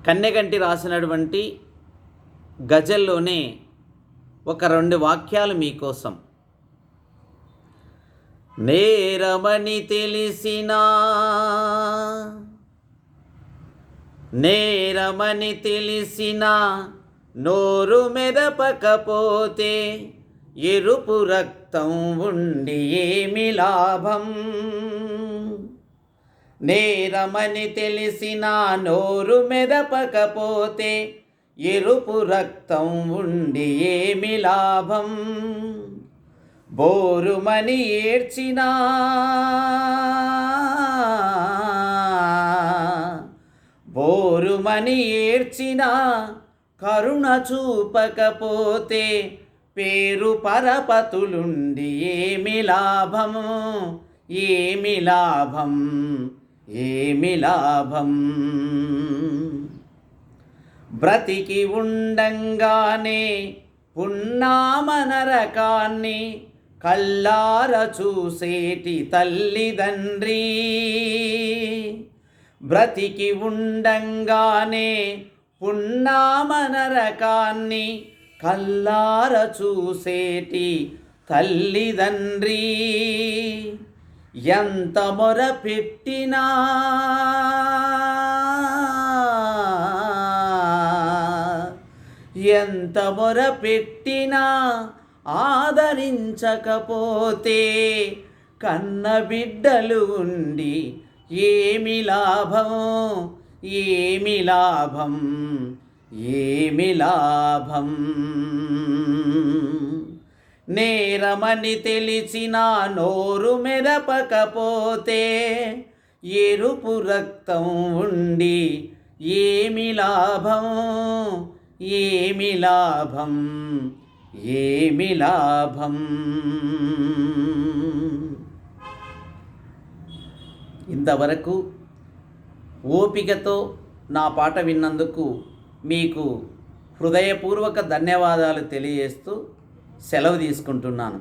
కన్నెగంటి రాసినటువంటి గజల్లోనే ఒక 2 వాక్యాలు మీకోసం. నేరమని తెలిసినా నోరు మెదపకపోతే ఎరుపు రక్తం ఉండి ఏమి లాభం. నేరమని తెలిసినా నోరు మెదపకపోతే ఎరుపు రక్తం ఉండి ఏమి లాభం. బోరుమని ఏడ్చినా కరుణ చూపకపోతే పేరు పరపతులుండి ఏమి లాభం. బ్రతికి ఉండంగానే పున్నామ నరకాన్ని కల్లార చూసేటి తల్లిదండ్రి. బ్రతికి ఉండంగానే పున్నామ నరకాన్ని కల్లార చూసేటి తల్లిదండ్రి. ఎంత మొరపెట్టినా ఆదరించకపోతే కన్న బిడ్డలు ఉండి ఏమి లాభం. నేరమని తెలిసినా నోరు మెదపకపోతే ఎరుపు రక్తం ఉండి ఏమి లాభం. ఇంతవరకు ఓపికతో నా పాట విన్నందుకు మీకు హృదయపూర్వక ధన్యవాదాలు తెలియజేస్తూ సెలవు తీసుకుంటున్నాను.